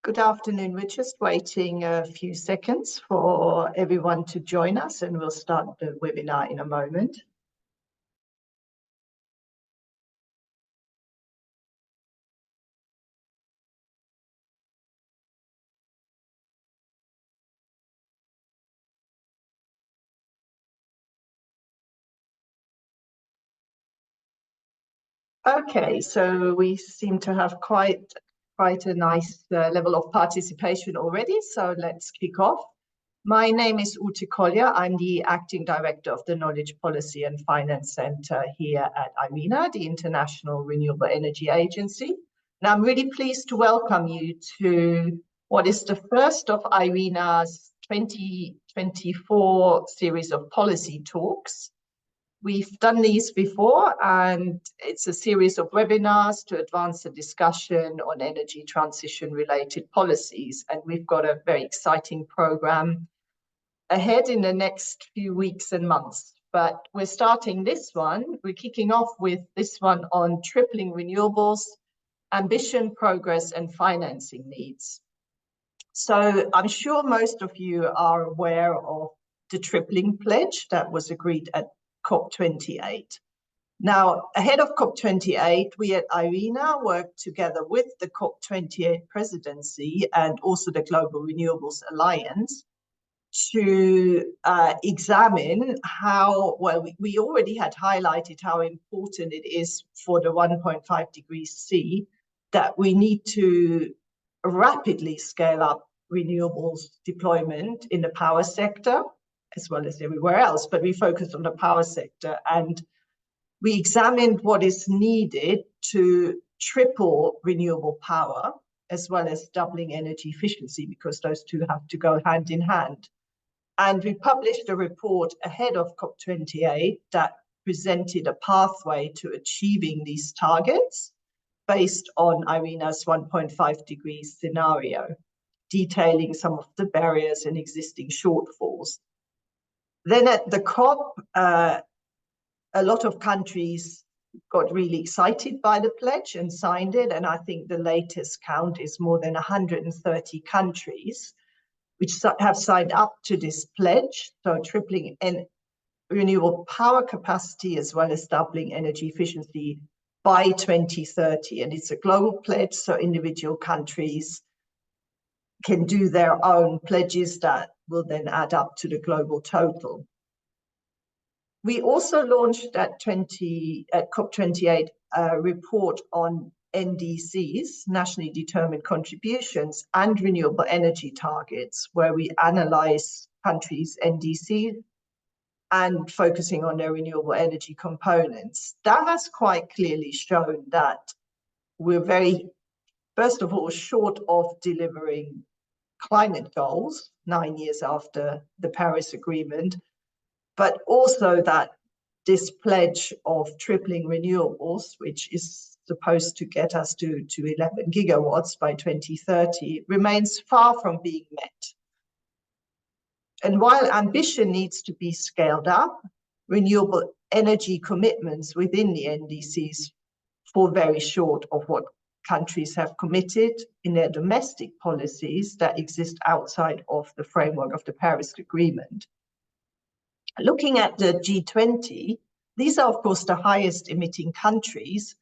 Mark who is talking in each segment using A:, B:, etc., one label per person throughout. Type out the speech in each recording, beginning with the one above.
A: Good afternoon. We're just waiting a few seconds for everyone to join us, and we'll start the webinar in a moment. Okay, so we seem to have quite a nice level of participation already, so let's kick off. My name is Ute Kolja. I'm the Acting Director of the Knowledge Policy and Finance Center here at IRENA, the International Renewable Energy Agency. And I'm really pleased to welcome you to what is the first of IRENA's 2024 series of policy talks. We've done these before, and it's a series of webinars to advance the discussion on energy transition related policies. And we've got a very exciting program ahead in the next few weeks and months. But we're starting this one. We're kicking off with this one on tripling renewables, ambition, progress, and financing needs. So I'm sure most of you are aware of the tripling pledge that was agreed at COP28. Now, ahead of COP28, we at IRENA worked together with the COP28 presidency and also the Global Renewables Alliance to examine how, well, we already had highlighted how important it is for the 1.5 degrees C that we need to rapidly scale up renewables deployment in the power sector, as well as everywhere else, but we focused on the power sector, and we examined what is needed to triple renewable power, as well as doubling energy efficiency, because those two have to go hand in hand. And we published a report ahead of COP28 that presented a pathway to achieving these targets based on IRENA's 1.5 degrees scenario, detailing some of the barriers and existing shortfalls. Then at the COP, a lot of countries got really excited by the pledge and signed it. And I think the latest count is more than 130 countries which have signed up to this pledge. So tripling renewable power capacity as well as doubling energy efficiency by 2030. And it's a global pledge, so individual countries can do their own pledges that will then add up to the global total. We also launched at COP28 a report on NDCs, nationally determined contributions, and renewable energy targets, where we analyze countries' NDC and focusing on their renewable energy components. That has quite clearly shown that we're first of all, short of delivering climate goals 9 years after the Paris Agreement, but also that this pledge of tripling renewables, which is supposed to get us to 11 gigawatts by 2030, remains far from being met. And while ambition needs to be scaled up, renewable energy commitments within the NDCs fall very short of what countries have committed in their domestic policies that exist outside of the framework of the Paris Agreement. Looking at the G20, these are, of course, the highest emitting countries,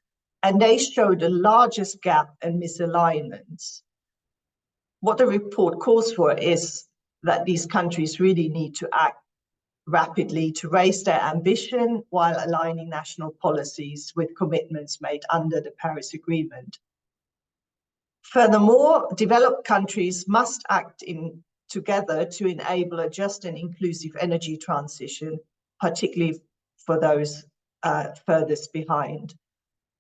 A: and they show the largest gap and misalignments. What the report calls for is that these countries really need to act rapidly to raise their ambition while aligning national policies with commitments made under the Paris Agreement. Furthermore, developed countries must act together to enable a just and inclusive energy transition, particularly for those furthest behind.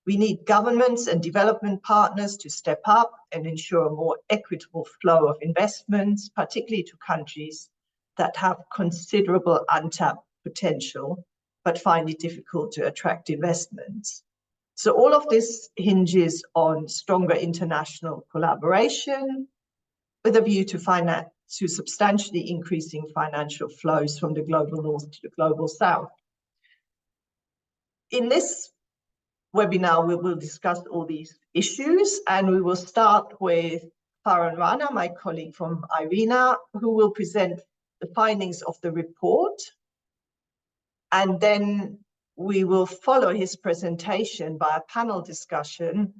A: We need governments and development partners to step up and ensure a more equitable flow of investments, particularly to countries that have considerable untapped potential, but find it difficult to attract investments. So all of this hinges on stronger international collaboration with a view to substantially increasing financial flows from the global north to the global south. In this webinar, we will discuss all these issues, and we will start with Farhan Rana, my colleague from IRENA, who will present the findings of the report. And then we will follow his presentation by a panel discussion.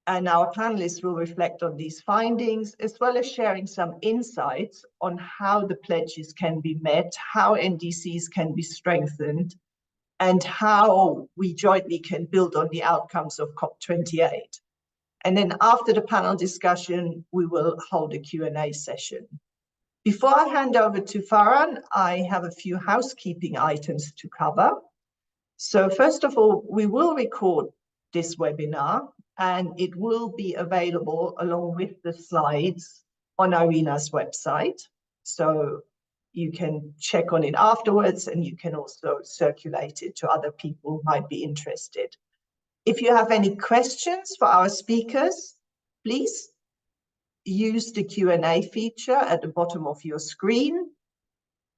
A: And our panelists will reflect on these findings, as well as sharing some insights on how the pledges can be met, how NDCs can be strengthened, and how we jointly can build on the outcomes of COP28. And then after the panel discussion, we will hold a Q&A session. Before I hand over to Farhan, I have a few housekeeping items to cover. So first of all, we will record this webinar, and it will be available along with the slides on IRENA's website. So you can check on it afterwards, and you can also circulate it to other people who might be interested. If you have any questions for our speakers, please use the Q&A feature at the bottom of your screen.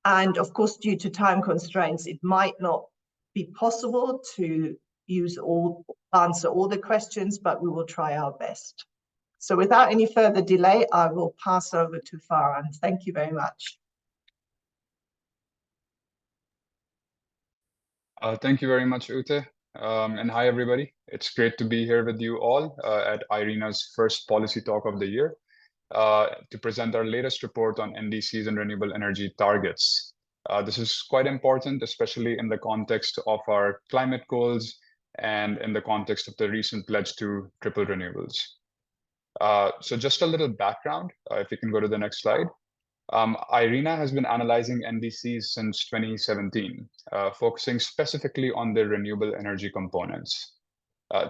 A: And of course, due to time constraints, it might not be possible to answer all the questions, but we will try our best. So without any further delay, I will pass over to Farhan. Thank you very much.
B: Thank you very much, Ute. And hi, everybody. It's great to be here with you all at IRENA's first policy talk of the year to present our latest report on NDCs and renewable energy targets. This is quite important, especially in the context of our climate goals and in the context of the recent pledge to triple renewables. So just a little background, if you can go to the next slide. IRENA has been analyzing NDCs since 2017, focusing specifically on the renewable energy components.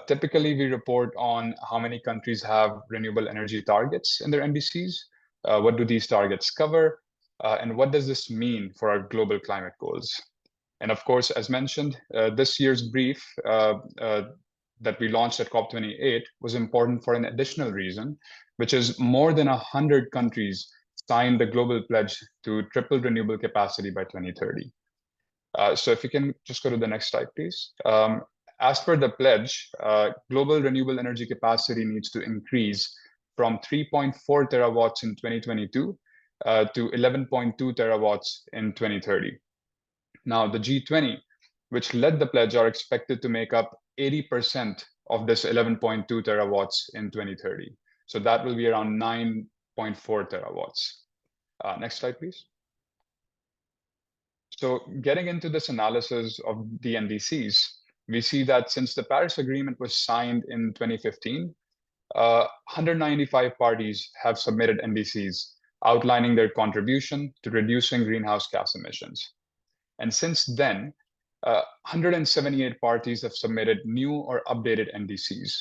B: Typically, we report on how many countries have renewable energy targets in their NDCs, what do these targets cover, and what does this mean for our global climate goals? And of course, as mentioned, this year's brief that we launched at COP28 was important for an additional reason, which is more than 100 countries signed the global pledge to triple renewable capacity by 2030. So if you can just go to the next slide, please. As per the pledge, global renewable energy capacity needs to increase from 3.4 terawatts in 2022 to 11.2 terawatts in 2030. Now, the G20, which led the pledge, are expected to make up 80% of this 11.2 terawatts in 2030. So that will be around 9.4 terawatts. Next slide, please. So getting into this analysis of the NDCs, we see that since the Paris Agreement was signed in 2015, 195 parties have submitted NDCs outlining their contribution to reducing greenhouse gas emissions. And since then, 178 parties have submitted new or updated NDCs.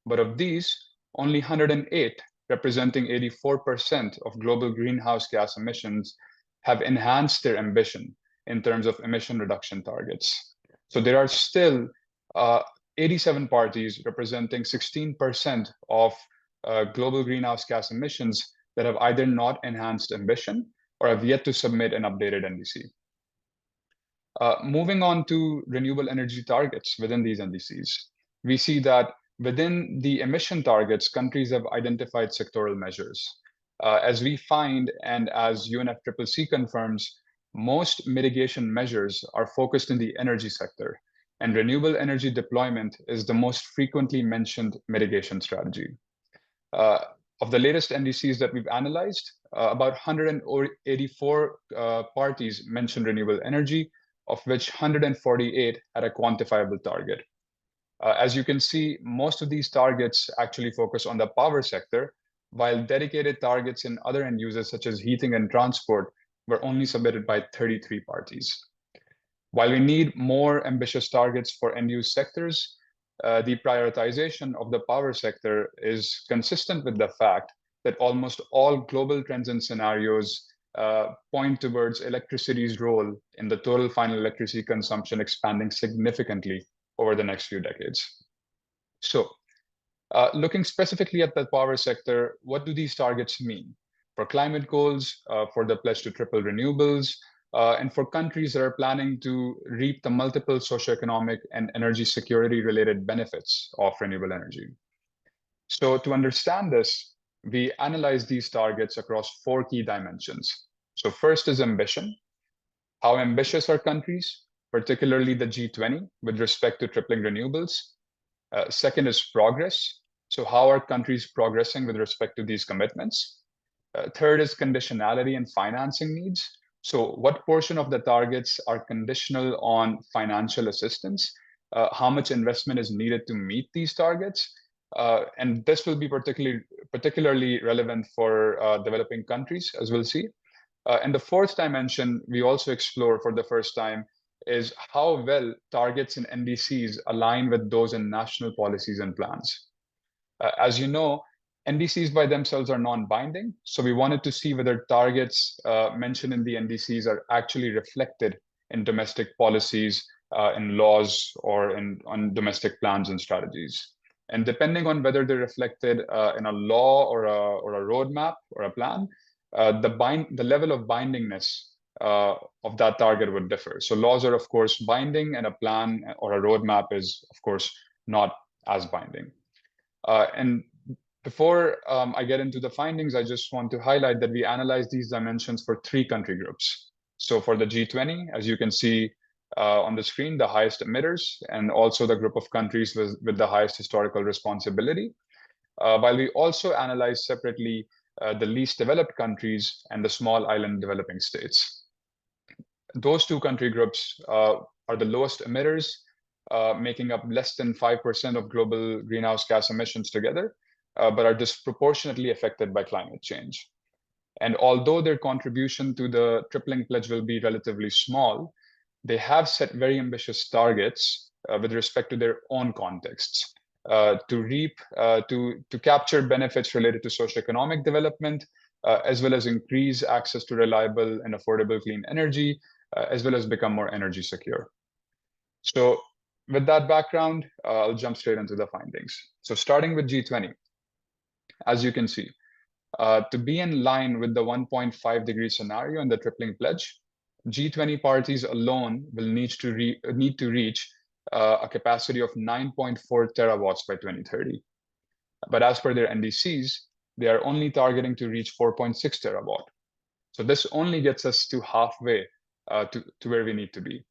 B: But of these, only 108, representing 84% of global greenhouse gas emissions, have enhanced their ambition in terms of emission reduction targets. So there are still 87 parties representing 16% of global greenhouse gas emissions that have either not enhanced ambition or have yet to submit an updated NDC. Moving on to renewable energy targets within these NDCs, we see that within the emission targets, countries have identified sectoral measures. As we find, and as UNFCCC confirms, most mitigation measures are focused in the energy sector, and renewable energy deployment is the most frequently mentioned mitigation strategy. Of the latest NDCs that we've analyzed, about 184 parties mentioned renewable energy, of which 148 had a quantifiable target. As you can see, most of these targets actually focus on the power sector, while dedicated targets in other end users such as heating and transport were only submitted by 33 parties. While we need more ambitious targets for end-use sectors, the prioritization of the power sector is consistent with the fact that almost all global trends and scenarios point towards electricity's role in the total final electricity consumption expanding significantly over the next few decades. So, looking specifically at the power sector, what do these targets mean for climate goals, for the pledge to triple renewables, and for countries that are planning to reap the multiple socioeconomic and energy security related benefits of renewable energy? So to understand this, we analyze these targets across 4 key dimensions. So first is ambition. How ambitious are countries, particularly the G20, with respect to tripling renewables? Second is progress. So how are countries progressing with respect to these commitments? Third is conditionality and financing needs. So what portion of the targets are conditional on financial assistance? How much investment is needed to meet these targets? And this will be particularly relevant for developing countries, as we'll see. And the fourth dimension we also explore for the first time is how well targets in NDCs align with those in national policies and plans. As you know, NDCs by themselves are non-binding, so we wanted to see whether targets mentioned in the NDCs are actually reflected in domestic policies, in laws, or on domestic plans and strategies. And depending on whether they're reflected in a law or a roadmap or a plan, the level of bindingness of that target would differ. So laws are, of course, binding, and a plan or a roadmap is, of course, not as binding. And before I get into the findings, I just want to highlight that we analyzed these dimensions for 3 country groups. So for the G20, as you can see on the screen, the highest emitters, and also the group of countries with the highest historical responsibility. While we also analyze separately the least developed countries and the small island developing states. Those 2 country groups are the lowest emitters, making up less than 5% of global greenhouse gas emissions together, but are disproportionately affected by climate change. And although their contribution to the tripling pledge will be relatively small, they have set very ambitious targets with respect to their own contexts. To capture benefits related to socioeconomic development, as well as increase access to reliable and affordable clean energy, as well as become more energy secure. So with that background, I'll jump straight into the findings. So starting with G20, as you can see, to be in line with the 1.5-degree scenario and the tripling pledge, G20 parties alone will need to reach a capacity of 9.4 terawatts by 2030. But as per their NDCs, they are only targeting to reach 4.6 terawatt. So this only gets us to halfway to where we need to be.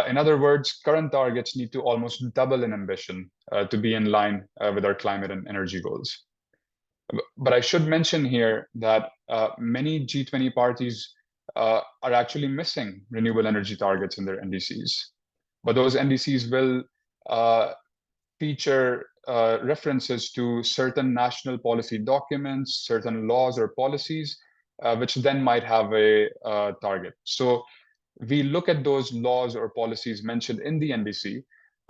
B: In other words, current targets need to almost double in ambition to be in line with our climate and energy goals. But I should mention here that many G20 parties are actually missing renewable energy targets in their NDCs. But those NDCs will feature references to certain national policy documents, certain laws or policies, which then might have a target. So we look at those laws or policies mentioned in the NDC,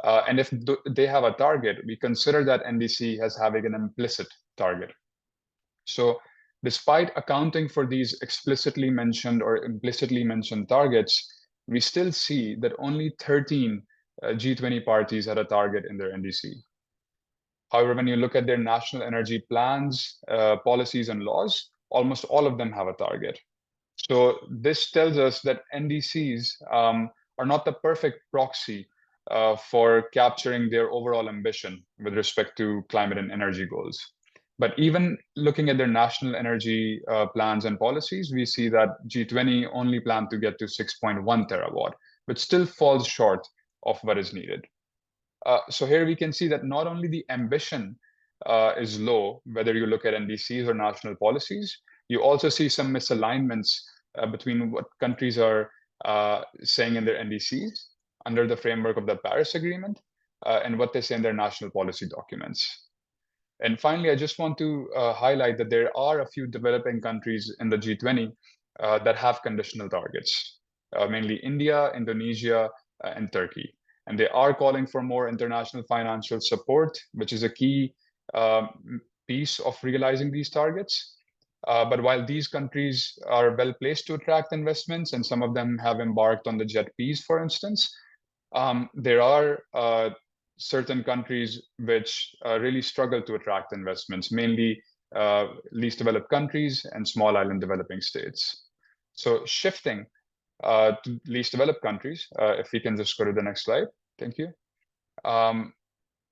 B: and if they have a target, we consider that NDC as having an implicit target. So despite accounting for these explicitly mentioned or implicitly mentioned targets, we still see that only 13 G20 parties had a target in their NDC. However, when you look at their national energy plans, policies, and laws, almost all of them have a target. So this tells us that NDCs are not the perfect proxy for capturing their overall ambition with respect to climate and energy goals. But even looking at their national energy plans and policies, we see that G20 only plan to get to 6.1 terawatt, which still falls short of what is needed. So here we can see that not only the ambition is low, whether you look at NDCs or national policies, you also see some misalignments between what countries are saying in their NDCs under the framework of the Paris Agreement and what they say in their national policy documents. And finally, I just want to highlight that there are a few developing countries in the G20 that have conditional targets, mainly India, Indonesia, and Turkey. And they are calling for more international financial support, which is a key piece of realizing these targets. But while these countries are well placed to attract investments, and some of them have embarked on the JETPs, for instance, there are certain countries which really struggle to attract investments, mainly least developed countries and small island developing states. So shifting to least developed countries, if we can just go to the next slide. Thank you.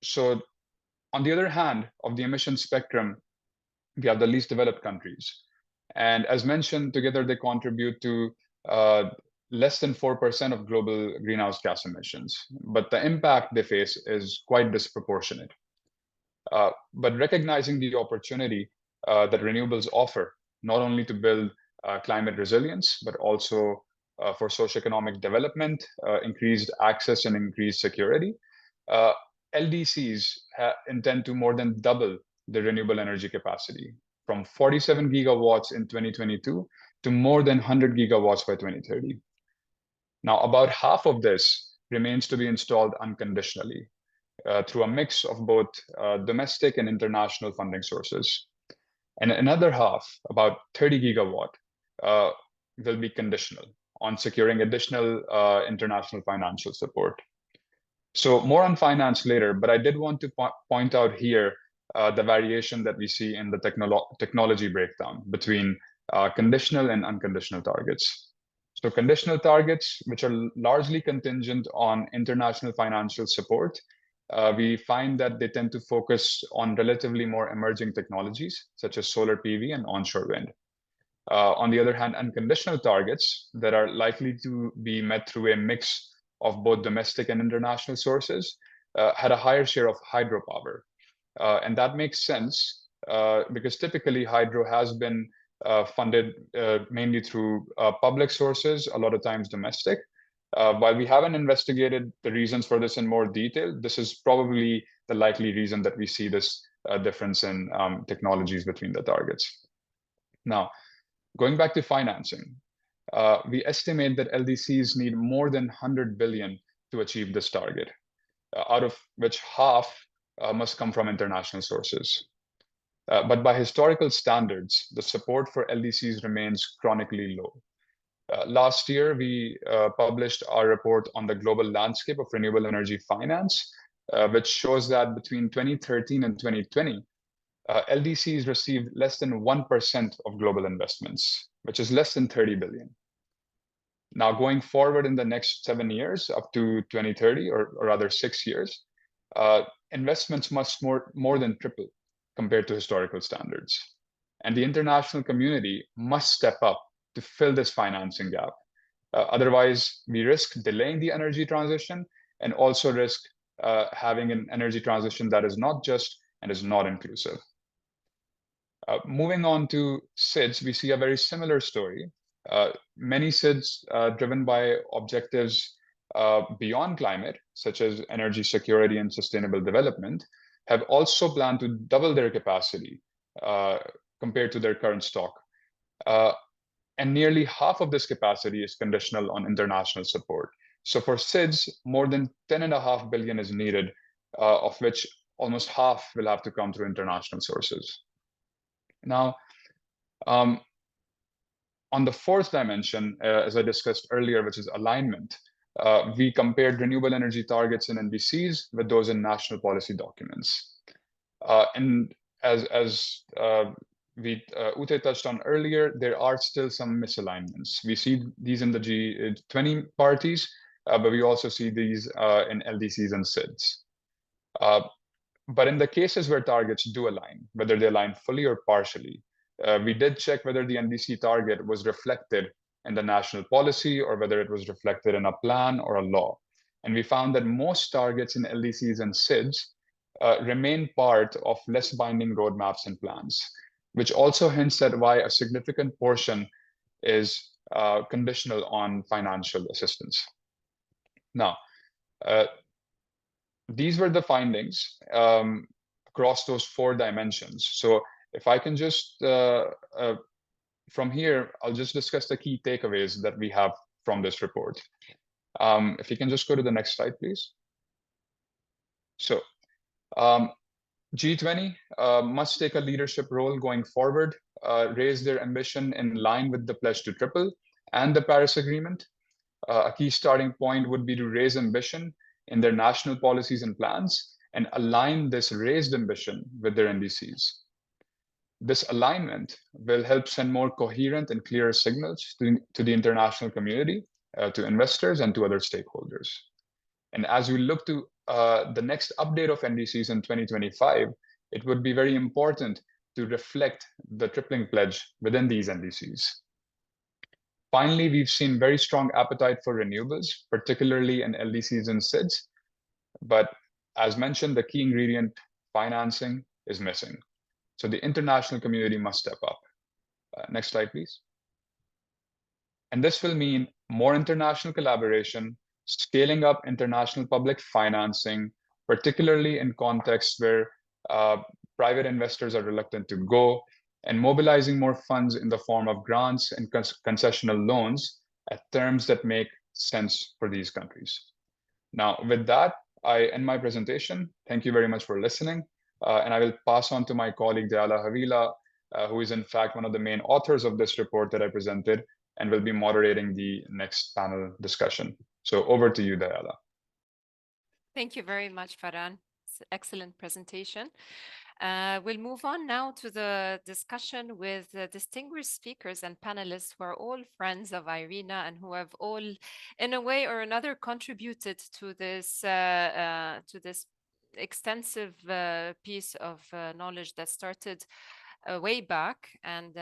B: So on the other hand of the emission spectrum, we have the least developed countries. And as mentioned, together they contribute to less than 4% of global greenhouse gas emissions. But the impact they face is quite disproportionate. But recognizing the opportunity that renewables offer, not only to build climate resilience, but also for socioeconomic development, increased access and increased security, LDCs intend to more than double the renewable energy capacity from 47 gigawatts in 2022 to more than 100 gigawatts by 2030. Now, about half of this remains to be installed unconditionally through a mix of both domestic and international funding sources. And another half, about 30 gigawatt, will be conditional on securing additional international financial support. So more on finance later, but I did want to point out here the variation that we see in the technology breakdown between conditional and unconditional targets. So conditional targets, which are largely contingent on international financial support, we find that they tend to focus on relatively more emerging technologies, such as solar PV and onshore wind. On the other hand, unconditional targets that are likely to be met through a mix of both domestic and international sources had a higher share of hydropower. And that makes sense because typically hydro has been funded mainly through public sources, a lot of times domestic. While we haven't investigated the reasons for this in more detail, this is probably the likely reason that we see this difference in technologies between the targets. Now, going back to financing, we estimate that LDCs need more than 100 billion to achieve this target, out of which half must come from international sources. But by historical standards, the support for LDCs remains chronically low. Last year, we published our report on the global landscape of renewable energy finance, which shows that between 2013 and 2020, LDCs received less than 1% of global investments, which is less than 30 billion. Now, going forward in the next 7 years, up to 2030, or rather 6 years, investments must more than triple compared to historical standards. And the international community must step up to fill this financing gap. Otherwise, we risk delaying the energy transition and also risk having an energy transition that is not just and is not inclusive. Moving on to SIDS, we see a very similar story. Many SIDS driven by objectives beyond climate, such as energy security and sustainable development, have also planned to double their capacity compared to their current stock. And nearly half of this capacity is conditional on international support. So for SIDS, more than 10.5 billion is needed, of which almost half will have to come through international sources. Now, on the fourth dimension, as I discussed earlier, which is alignment, we compared renewable energy targets in NDCs with those in national policy documents. And as Ute touched on earlier, there are still some misalignments. We see these in the G20 parties, but we also see these in LDCs and SIDS. But in the cases where targets do align, whether they align fully or partially, we did check whether the NDC target was reflected in the national policy or whether it was reflected in a plan or a law. And we found that most targets in LDCs and SIDS remain part of less binding roadmaps and plans, which also hints at why a significant portion is conditional on financial assistance. Now, these were the findings across those 4 dimensions. So if I can just, from here, I'll just discuss the key takeaways that we have from this report. If you can just go to the next slide, please. So G20 must take a leadership role going forward, raise their ambition in line with the Pledge to Triple and the Paris Agreement. A key starting point would be to raise ambition in their national policies and plans and align this raised ambition with their NDCs. This alignment will help send more coherent and clearer signals to the international community, to investors, and to other stakeholders. And as we look to the next update of NDCs in 2025, it would be very important to reflect the tripling pledge within these NDCs. Finally, we've seen very strong appetite for renewables, particularly in LDCs and SIDS. But as mentioned, the key ingredient, financing, is missing. So the international community must step up. Next slide, please. And this will mean more international collaboration, scaling up international public financing, particularly in contexts where private investors are reluctant to go, and mobilizing more funds in the form of grants and concessional loans at terms that make sense for these countries. Now, with that, I end my presentation. Thank you very much for listening. And I will pass on to my colleague, Dayala Havila, who is in fact one of the main authors of this report that I presented, and will be moderating the next panel discussion. So over to you, Dayala.
C: Thank you very much, Farhan. It's an excellent presentation. We'll move on now to the discussion with the distinguished speakers and panelists who are all friends of IRENA and who have all, in a way or another, contributed to this extensive piece of knowledge that started way back. And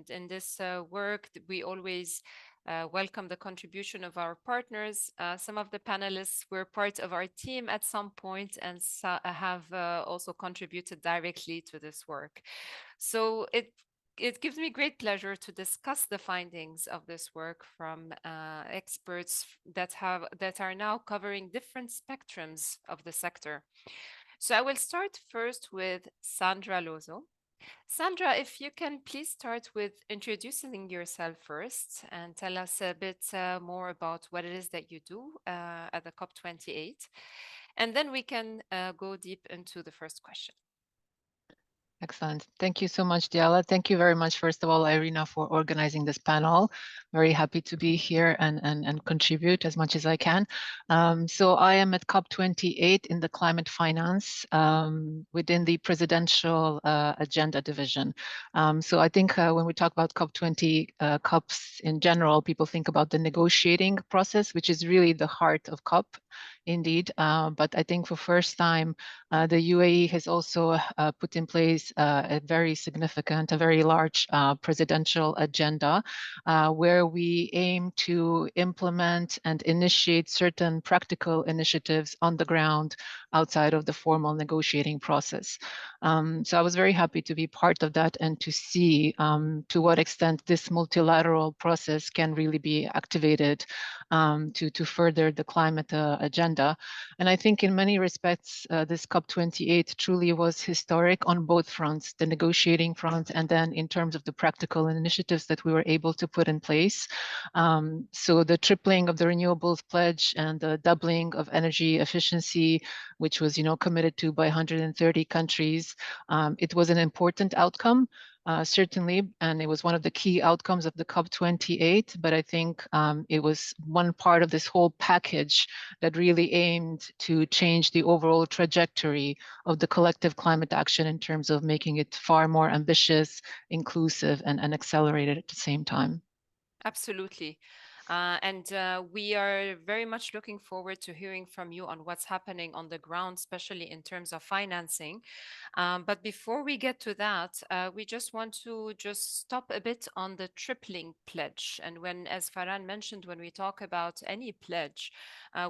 C: in this work, we always welcome the contribution of our partners. Some of the panelists were part of our team at some point and have also contributed directly to this work. So it gives me great pleasure to discuss the findings of this work from experts that are now covering different spectrums of the sector. So I will start first with Sandra Lozo. Sandra, if you can please start with introducing yourself first and tell us a bit more about what it is that you do at the COP28. And then we can go deep into the first question.
D: Excellent. Thank you so much, Dayala. Thank you very much, first of all, IRENA, for organizing this panel. Very happy to be here and contribute as much as I can. So I am at COP28 in the climate finance within the presidential agenda division. So I think when we talk about COP20, COPs in general, people think about the negotiating process, which is really the heart of COP, indeed. But I think for first time, the UAE has also put in place a very significant, a very large presidential agenda where we aim to implement and initiate certain practical initiatives on the ground outside of the formal negotiating process. So I was very happy to be part of that and to see to what extent this multilateral process can really be activated to further the climate agenda. And I think in many respects, this COP28 truly was historic on both fronts, the negotiating front, and then in terms of the practical initiatives that we were able to put in place. So the tripling of the renewables pledge and the doubling of energy efficiency, which was, committed to by 130 countries, it was an important outcome. Certainly, and it was one of the key outcomes of the COP28, but I think it was one part of this whole package that really aimed to change the overall trajectory of the collective climate action in terms of making it far more ambitious, inclusive, and accelerated at the same time.
C: Absolutely. And we are very much looking forward to hearing from you on what's happening on the ground, especially in terms of financing. But before we get to that, we just want to stop a bit on the tripling pledge. And as Farhan mentioned, when we talk about any pledge,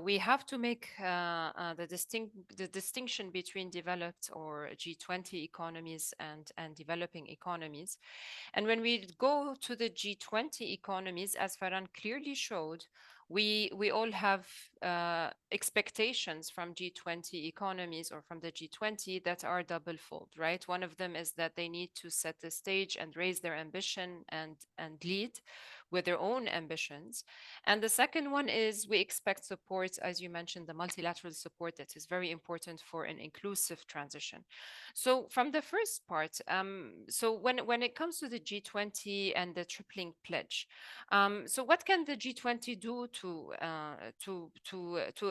C: we have to make the distinction between developed or G20 economies and developing economies. And when we go to the G20 economies, as Farhan clearly showed, we all have expectations from G20 economies or from the G20 that are double-fold, right? One of them is that they need to set the stage and raise their ambition and lead with their own ambitions. And the second one is we expect support, as you mentioned, the multilateral support that is very important for an inclusive transition. So from the first part, so when it comes to the G20 and the tripling pledge, so what can the G20 do to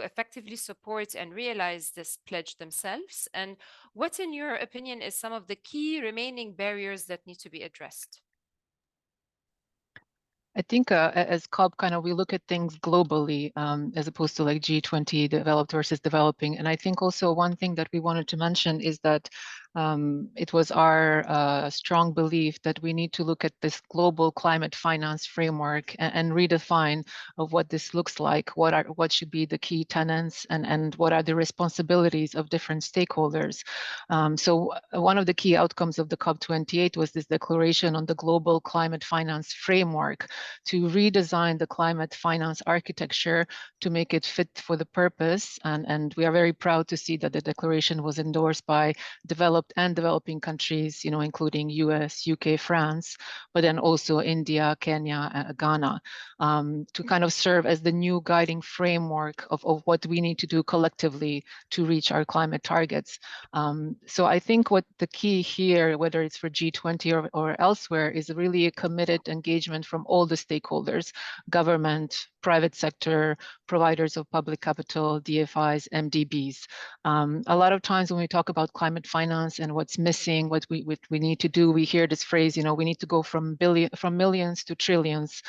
C: effectively support and realize this pledge themselves? And what, in your opinion, is some of the key remaining barriers that need to be addressed?
D: I think as COP, we look at things globally as opposed to like G20 developed versus developing. And I think also one thing that we wanted to mention is that it was our strong belief that we need to look at this global climate finance framework and redefine of what this looks like, what should be the key tenets, and what are the responsibilities of different stakeholders. So one of the key outcomes of the COP28 was this declaration on the global climate finance framework to redesign the climate finance architecture to make it fit for the purpose. And we are very proud to see that the declaration was endorsed by developed and developing countries, including US, UK, France, but then also India, Kenya, Ghana, to kind of serve as the new guiding framework of what we need to do collectively to reach our climate targets. So I think what the key here, whether it's for G20 or elsewhere, is really a committed engagement from all the stakeholders, government, private sector, providers of public capital, DFIs, MDBs. A lot of times when we talk about climate finance and what's missing, what we need to do, we hear this phrase, we need to go from millions to trillions,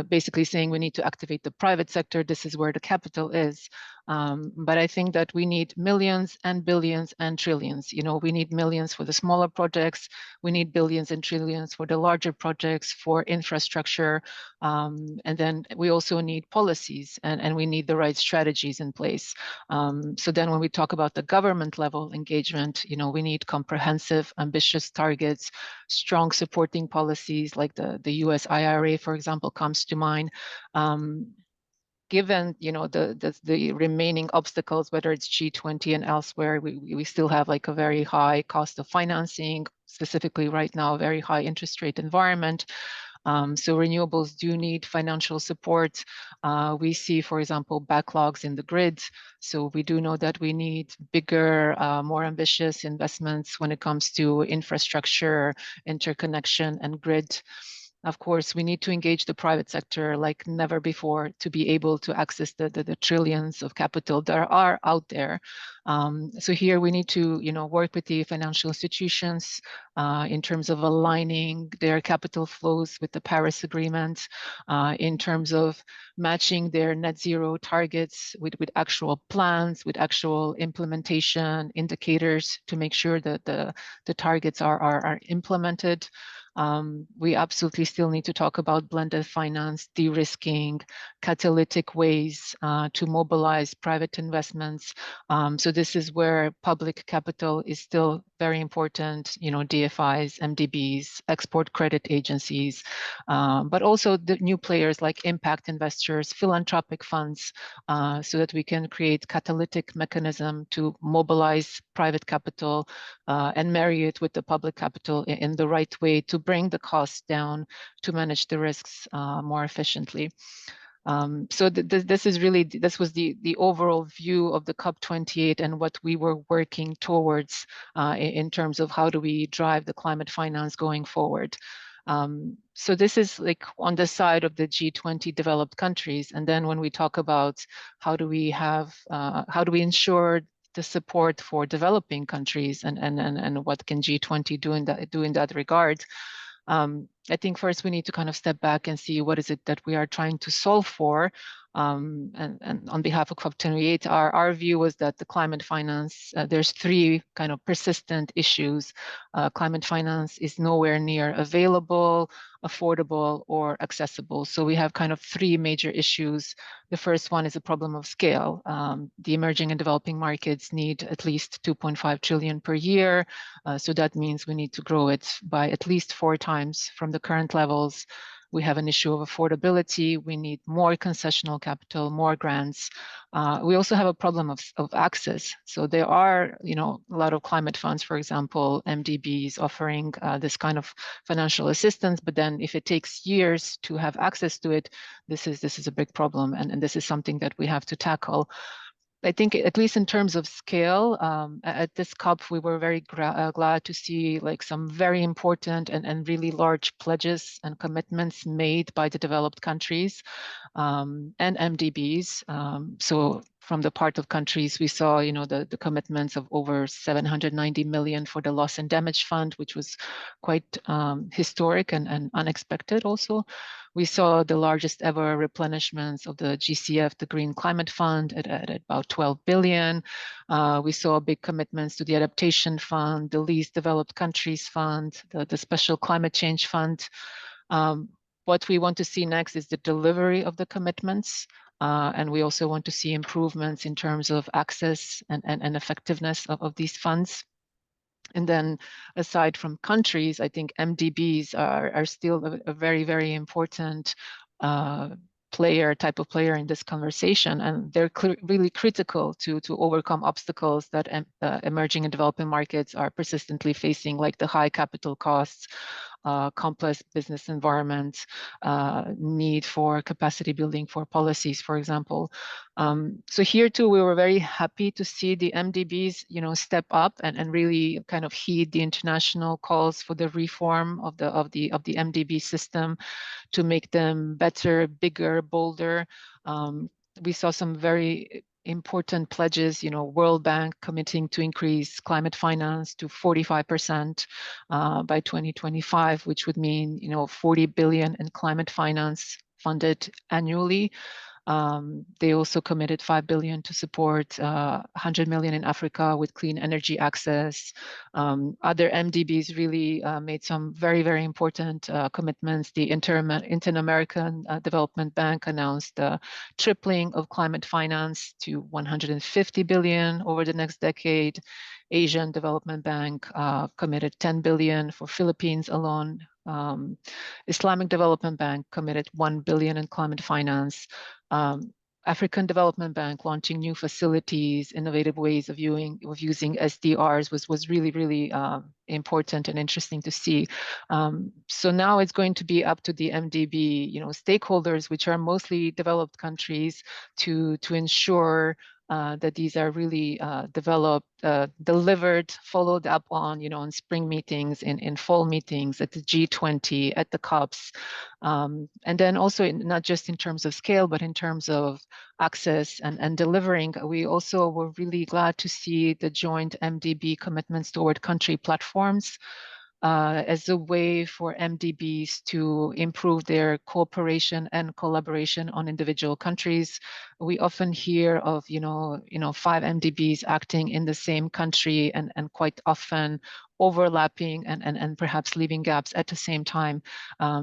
D: basically saying we need to activate the private sector. This is where the capital is. But I think that we need millions and billions and trillions. We need millions for the smaller projects. We need billions and trillions for the larger projects, for infrastructure. And then we also need policies and we need the right strategies in place. So then when we talk about the government level engagement, we need comprehensive, ambitious targets, strong supporting policies like the US IRA, for example, comes to mind. Given the remaining obstacles, whether it's G20 and elsewhere, we still have like a very high cost of financing, specifically right now, a very high interest rate environment. So renewables do need financial support. We see, for example, backlogs in the grid. So we do know that we need bigger, more ambitious investments when it comes to infrastructure, interconnection, and grid. Of course, we need to engage the private sector like never before to be able to access the trillions of capital that are out there. So here we need to, work with the financial institutions in terms of aligning their capital flows with the Paris Agreement, in terms of matching their net zero targets with actual plans, with actual implementation indicators to make sure that the targets are implemented. We absolutely still need to talk about blended finance, de-risking, catalytic ways to mobilize private investments. So this is where public capital is still very important, DFIs, MDBs, export credit agencies, but also the new players like impact investors, philanthropic funds, so that we can create catalytic mechanism to mobilize private capital and marry it with the public capital in the right way to bring the costs down, to manage the risks more efficiently. So this was the overall view of the COP28 and what we were working towards in terms of how do we drive the climate finance going forward. So this is like on the side of the G20 developed countries. And then when we talk about how do we ensure the support for developing countries and what can G20 do in that regard, I think first we need to kind of step back and see what is it that we are trying to solve for. And on behalf of COP28, our view was that the climate finance, there's three kind of persistent issues. Climate finance is nowhere near available, affordable, or accessible. So we have kind of three major issues. The first one is a problem of scale. The emerging and developing markets need at least 2.5 trillion per year. So that means we need to grow it by at least 4 times from the current levels. We have an issue of affordability. We need more concessional capital, more grants. We also have a problem of access. So there are, a lot of climate funds, for example, MDBs offering this kind of financial assistance. But then if it takes years to have access to it, this is a big problem. And this is something that we have to tackle. I think at least in terms of scale, at this COP, we were very glad to see like some very important and really large pledges and commitments made by the developed countries and MDBs. So from the part of countries, we saw, the commitments of over 790 million for the loss and damage fund, which was quite historic and unexpected also. We saw the largest ever replenishments of the GCF, the Green Climate Fund, at about 12 billion. We saw big commitments to the Adaptation Fund, the Least Developed Countries Fund, the Special Climate Change Fund. What we want to see next is the delivery of the commitments. And we also want to see improvements in terms of access and effectiveness of these funds. And then aside from countries, I think MDBs are still a very, very important type of player in this conversation, and they're really critical to overcome obstacles that emerging and developing markets are persistently facing, like the high capital costs, complex business environments, need for capacity building for policies, for example. So here too, we were very happy to see the MDBs, step up and really kind of heed the international calls for the reform of the MDB system to make them better, bigger, bolder. We saw some very important pledges, World Bank committing to increase climate finance to 45% by 2025, which would mean, 40 billion in climate finance funded annually. They also committed 5 billion to support 100 million in Africa with clean energy access. Other MDBs really made some very, very important commitments. The Inter-American Development Bank announced the tripling of climate finance to 150 billion over the next decade. Asian Development Bank committed 10 billion for Philippines alone. Islamic Development Bank committed 1 billion in climate finance. African Development Bank launching new facilities, innovative ways of using SDRs was really, really important and interesting to see. So now it's going to be up to the MDB, stakeholders, which are mostly developed countries, to ensure that these are really developed, delivered, followed up on, in spring meetings, in fall meetings, at the G20, at the COPs. And then also not just in terms of scale, but in terms of access and delivering. We also were really glad to see the joint MDB commitments toward country platforms as a way for MDBs to improve their cooperation and collaboration on individual countries. We often hear of, 5 MDBs acting in the same country and quite often overlapping and perhaps leaving gaps at the same time.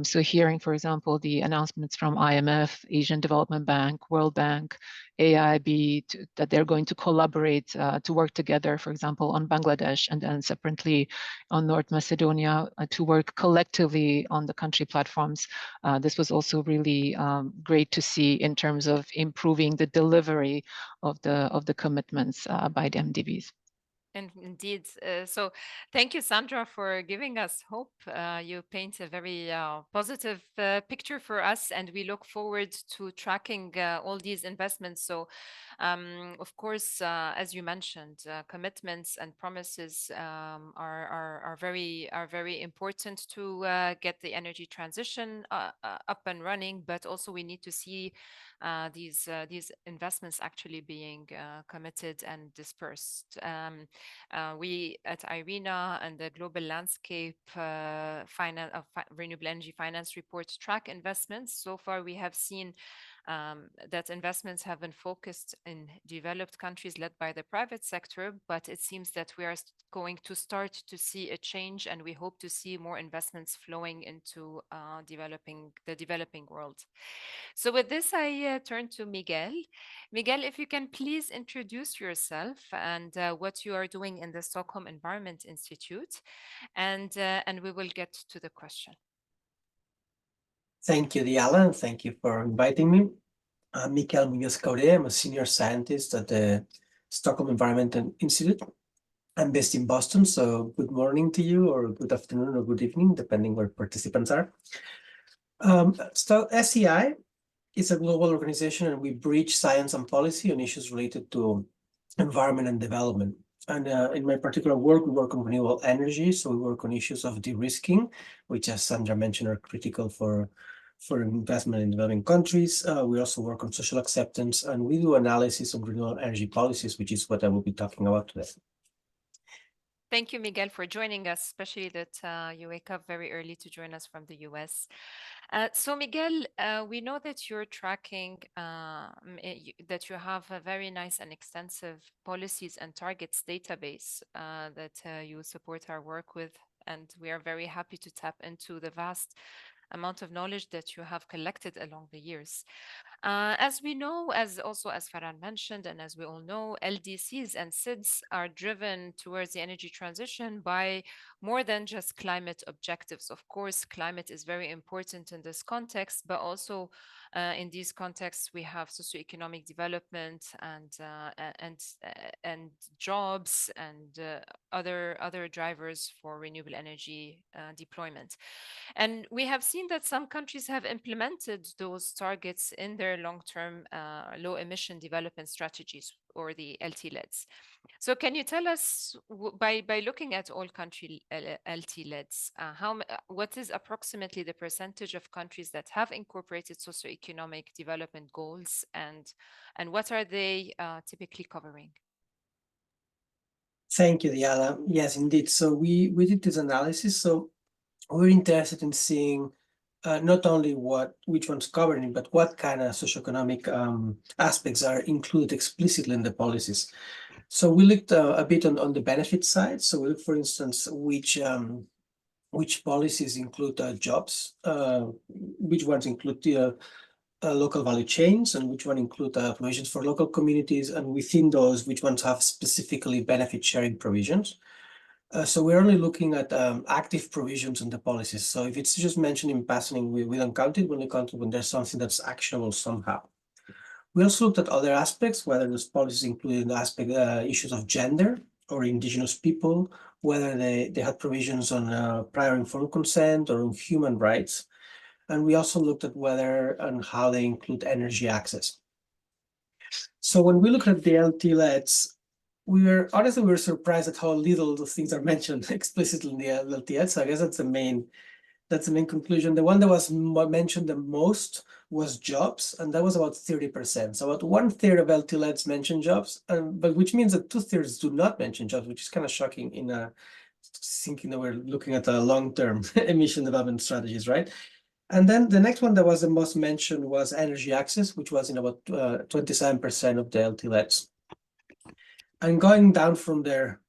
D: So hearing, for example, the announcements from IMF, Asian Development Bank, World Bank, AIB, that they're going to collaborate to work together, for example, on Bangladesh, and then separately on North Macedonia to work collectively on the country platforms. This was also really great to see in terms of improving the delivery of the commitments by the MDBs.
C: And indeed, so thank you, Sandra, for giving us hope. You paint a very positive picture for us, and we look forward to tracking all these investments. So, of course, as you mentioned, commitments and promises are very important to get the energy transition up and running. But also, we need to see these investments actually being committed and dispersed. We at IRENA and the Global Landscape Renewable Energy Finance Report track investments. So far, we have seen that investments have been focused in developed countries led by the private sector, but it seems that we are going to start to see a change, and we hope to see more investments flowing into the developing world. So with this, I turn to Miguel. Miguel, if you can please introduce yourself and what you are doing in the Stockholm Environment Institute, and we will get to the question.
E: Thank you, Diala, and thank you for inviting me. I'm Miguel Muñoz-Cauré. I'm a senior scientist at the Stockholm Environment Institute. I'm based in Boston, so good morning to you, or good afternoon, or good evening, depending where participants are. So SEI is a global organization, and we bridge science and policy on issues related to environment and development. And in my particular work, we work on renewable energy, so we work on issues of de-risking, which, as Sandra mentioned, are critical for for investment in developing countries. We also work on social acceptance, and we do analysis on renewable energy policies, which is what I will be talking about today.
C: Thank you, Miguel, for joining us, especially that you wake up very early to join us from the US. So, Miguel, we know that you're tracking, that you have a very nice and extensive policies and targets database that you support our work with. And we are very happy to tap into the vast amount of knowledge that you have collected along the years. As we know, as Farhan mentioned, and as we all know, LDCs and SIDS are driven towards the energy transition by more than just climate objectives. Of course, climate is very important in this context, but also in these contexts, we have socioeconomic development and jobs and other drivers for renewable energy deployment. And we have seen that some countries have implemented those targets in their long-term low emission development strategies, or the LT-LEDs. So can you tell us, by looking at all country LT-LEDs, what is approximately the percentage of countries that have incorporated socioeconomic development goals, and what are they typically covering?
E: Thank you, Diala. Yes, indeed. So we did this analysis. So we're interested in seeing not only which one's covering, but what kind of socioeconomic aspects are included explicitly in the policies. So we looked a bit on the benefit side. So we looked, for instance, which policies include jobs, which ones include local value chains, and which one include provisions for local communities, and within those, which ones have specifically benefit sharing provisions. So we're only looking at active provisions in the policies. So if it's just mentioned in passing, we don't count it. We only count it when there's something that's actionable somehow. We also looked at other aspects, whether those policies included issues of gender or indigenous people, whether they had provisions on prior informed consent or on human rights. And we also looked at whether and how they include energy access. So when we look at the LT-LEDs, we were surprised at how little those things are mentioned explicitly in the LTLEDs. So I guess that's the main conclusion. The one that was mentioned the most was jobs, and that was about 30%. So about 1/3 of LTLEDs mention jobs, but which means that 2/3 do not mention jobs, which is kind of shocking in thinking that we're looking at a long-term emission development strategies, right? And then the next one that was the most mentioned was energy access, which was in about 27% of the LTLEDs. And going down from there,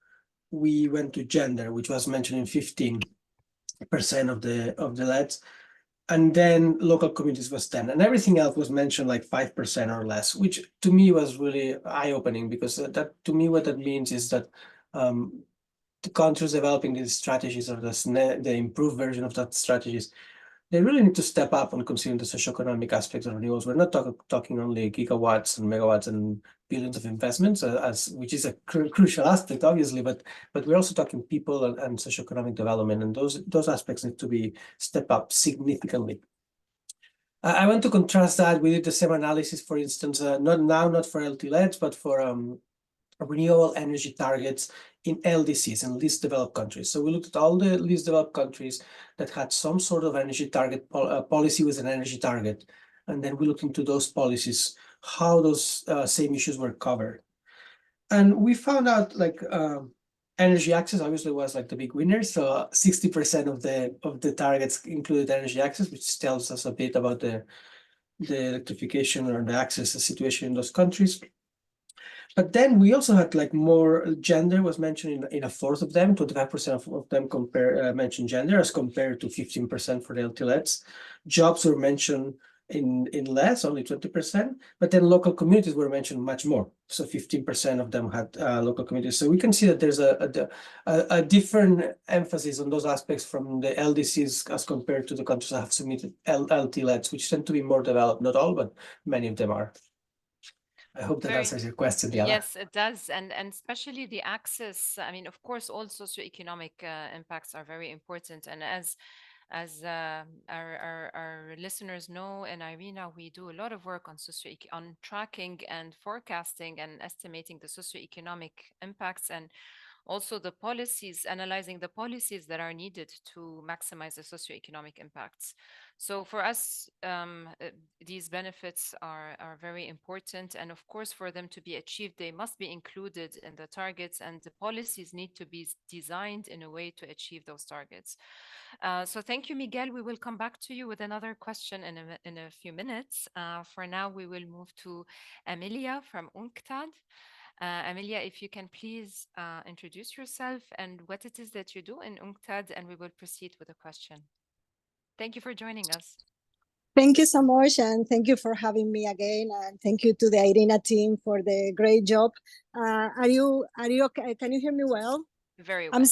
E: we went to gender, which was mentioned in 15% of the LEDs. And then local communities was 10%. And everything else was mentioned like 5% or less, which to me was really eye-opening, because that to me what that means is that the countries developing these strategies, or the improved version of that strategies, they really need to step up on considering the socioeconomic aspects of renewables. We're not talking only gigawatts and megawatts and billions of investments, which is a crucial aspect, obviously, but we're also talking people and socioeconomic development, and those aspects need to be stepped up significantly. I want to contrast that. We did the same analysis, for instance, not for LT-LEDs, but for renewable energy targets in LDCs, in least developed countries. So we looked at all the least developed countries that had some sort of energy target policy with an energy target. And then we looked into those policies, how those same issues were covered. And we found out like energy access obviously was like the big winner. So 60% of the targets included energy access, which tells us a bit about the electrification or the access situation in those countries. But then we also had like more gender was mentioned in a fourth of them, 25% of them mentioned gender as compared to 15% for the LT-LEDs. Jobs were mentioned in less, only 20%, but then local communities were mentioned much more. So 15% of them had local communities. So we can see that there's a different emphasis on those aspects from the LDCs as compared to the countries that have submitted LT-LEDs, which tend to be more developed. Not all, but many of them are. I hope that answers your question, Diala.
C: Yes, it does. And especially the access. I mean, of course, all socioeconomic impacts are very important. And as our listeners know, in IRENA, we do a lot of work on tracking and forecasting and estimating the socioeconomic impacts. And also the policies, analyzing the policies that are needed to maximize the socioeconomic impacts. So for us, these benefits are very important. And of course, for them to be achieved, they must be included in the targets, and the policies need to be designed in a way to achieve those targets. So thank you, Miguel. We will come back to you with another question in a few minutes. For now, we will move to Amelia from UNCTAD. Amelia, if you can please introduce yourself and what it is that you do in UNCTAD, and we will proceed with the question. Thank you for joining us.
F: Thank you so much, and thank you for having me again, and thank you to the IRENA team for the great job. Are you okay? Can you hear me well?
C: Very well.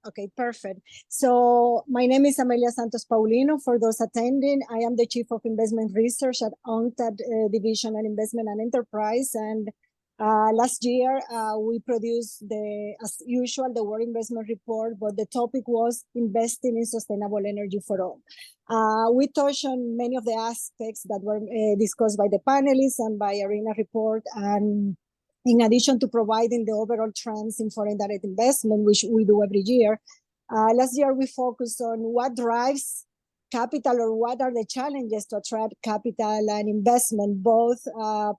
F: Okay, perfect. So my name is Amelia Santos Paulino. For those attending, I am the Chief of Investment Research at UNCTAD Division on Investment and Enterprise. And last year, we produced, as usual, the World Investment Report, but the topic was investing in sustainable energy for all. We touched on many of the aspects that were discussed by the panelists and by IRENA report, and in addition to providing the overall trends in foreign direct investment, which we do every year, last year we focused on what drives capital, or what are the challenges to attract capital and investment, both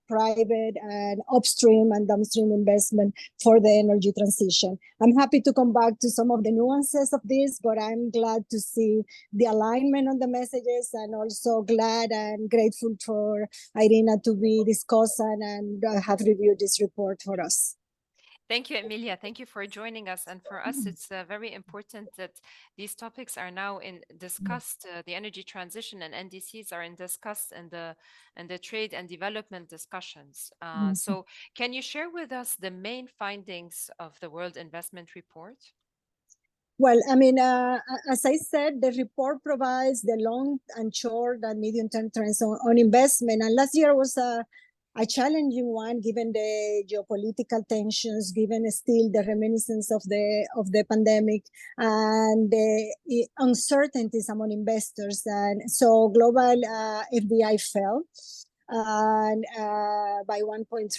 F: private and upstream and downstream investment for the energy transition. I'm happy to come back to some of the nuances of this, but I'm glad to see the alignment on the messages, and also glad and grateful for IRENA to be discussing and have reviewed this report for us.
C: Thank you, Emilia. Thank you for joining us. And for us, it's very important that these topics are now discussed. The energy transition and NDCs are discussed in the trade and development discussions. So can you share with us the main findings of the World Investment Report?
F: Well, I mean, as I said, the report provides the long and short and medium-term trends on investment. And last year was a challenging one, given the geopolitical tensions, given still the reminiscence of the pandemic and the uncertainties among investors. And so global FDI fell and by 1.3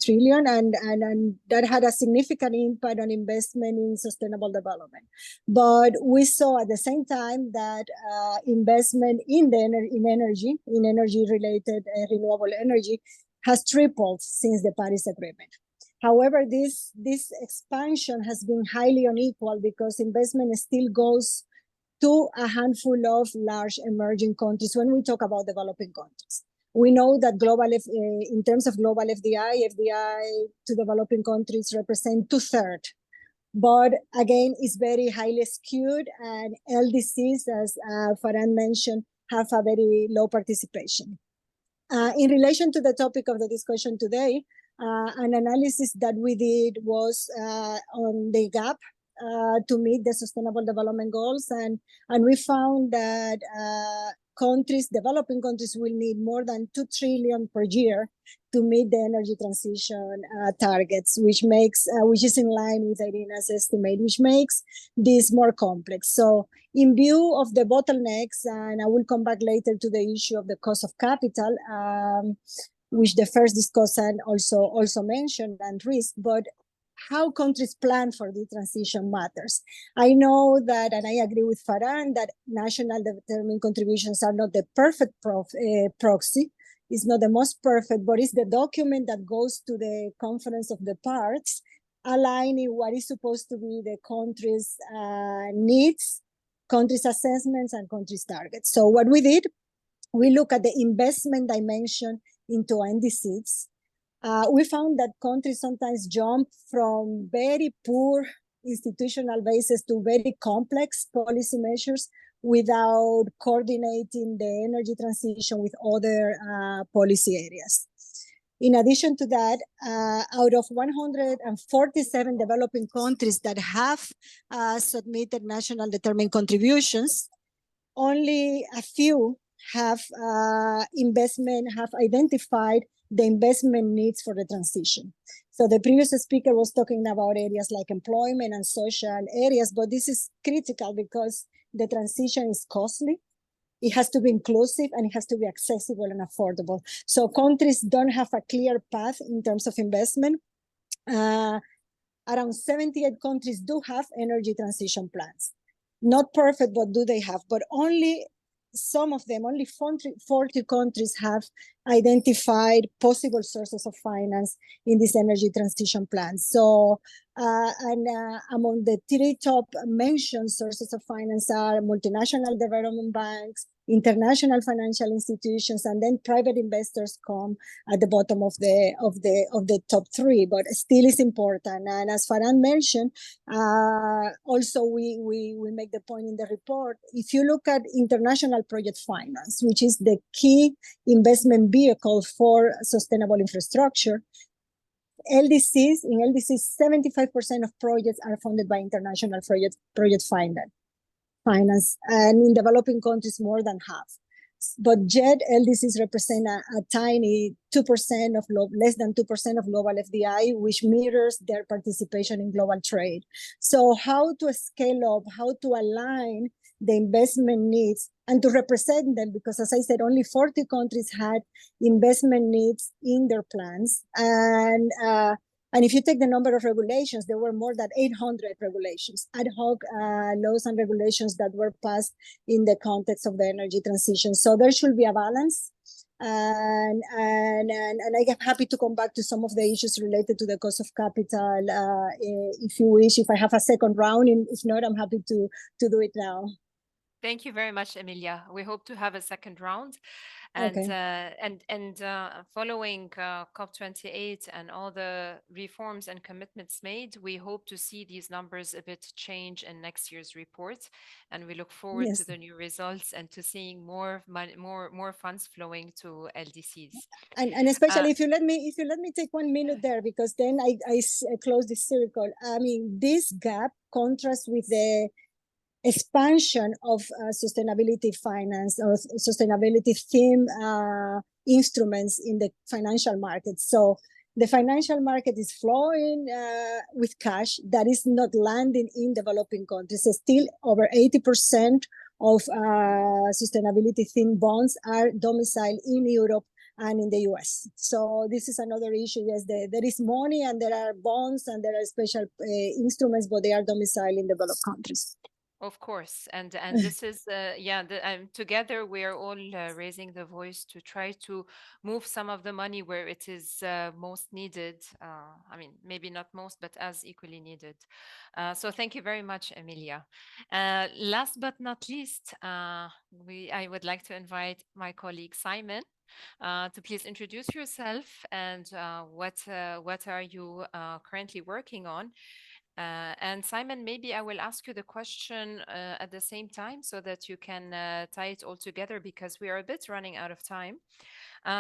F: trillion, and that had a significant impact on investment in sustainable development. But we saw at the same time that investment in energy related renewable energy has tripled since the Paris Agreement. However, this expansion has been highly unequal, because investment still goes to a handful of large emerging countries when we talk about developing countries. We know that in terms of global FDI to developing countries represent 2/3. But again, it's very highly skewed, and LDCs, as Farhan mentioned, have a very low participation. In relation to the topic of the discussion today, an analysis that we did was on the gap to meet the Sustainable Development Goals, and we found that developing countries will need more than 2 trillion per year to meet the energy transition targets, which is in line with IRENA's estimate, which makes this more complex. So in view of the bottlenecks, and I will come back later to the issue of the cost of capital, which the first discussant also mentioned, and risk, but how countries plan for the transition matters. I know that, and I agree with Farhan, that national determined contributions are not the perfect proxy. It's not the most perfect, but it's the document that goes to the conference of the parts, aligning what is supposed to be the country's needs, country's assessments, and country's targets. So what we did, we look at the investment dimension into NDCs. We found that countries sometimes jump from very poor institutional bases to very complex policy measures without coordinating the energy transition with other policy areas. In addition to that, out of 147 developing countries that have submitted national determined contributions, only a few have identified the investment needs for the transition. So the previous speaker was talking about areas like employment and social areas, but this is critical because the transition is costly. It has to be inclusive, and it has to be accessible and affordable. So countries don't have a clear path in terms of investment. around 78 countries do have energy transition plans. Not perfect, but do they have? But only some of them, only 40 countries have identified possible sources of finance in this energy transition plan. So, among the 3 top mentioned sources of finance are multinational development banks, international financial institutions, and then private investors come at the bottom of the top 3. But still is important. And as Farhan mentioned, also we make the point in the report. If you look at international project finance, which is the key investment vehicle for sustainable infrastructure, LDCs, 75% of projects are funded by international project finance, and in developing countries, more than half. But yet, LDCs represent a tiny 2% of less than 2% of global FDI, which mirrors their participation in global trade. So how to scale up, how to align the investment needs and to represent them, because as I said, only 40 countries had investment needs in their plans. And if you take the number of regulations, there were more than 800 regulations, ad hoc laws and regulations that were passed in the context of the energy transition. So there should be a balance. And I am happy to come back to some of the issues related to the cost of capital, if you wish, if I have a second round. And if not, I'm happy to do it now.
C: Thank you very much, Emilia. We hope to have a second round. And
F: Okay.
C: Following COP28 and all the reforms and commitments made, we hope to see these numbers a bit change in next year's report. And we look forward to
F: Yes.
C: the new results and to seeing more funds flowing to LDCs.
F: And especially if you let me take 1 minute there, because then I close this circle. I mean, this gap contrasts with the expansion of sustainability finance or sustainability theme instruments in the financial market. So the financial market is flowing with cash that is not landing in developing countries. So still, over 80% of sustainability theme bonds are domiciled in Europe and in the US. So this is another issue. Yes, there is money and there are bonds and there are special instruments, but they are domiciled in developed countries.
C: Of course, and this is together we are all raising the voice to try to move some of the money where it is most needed. I mean, maybe not most, but as equally needed. So thank you very much, Emilia. Last but not least, I would like to invite my colleague Simon to please introduce yourself and what are you currently working on. And Simon, maybe I will ask you the question at the same time so that you can tie it all together, because we are a bit running out of time.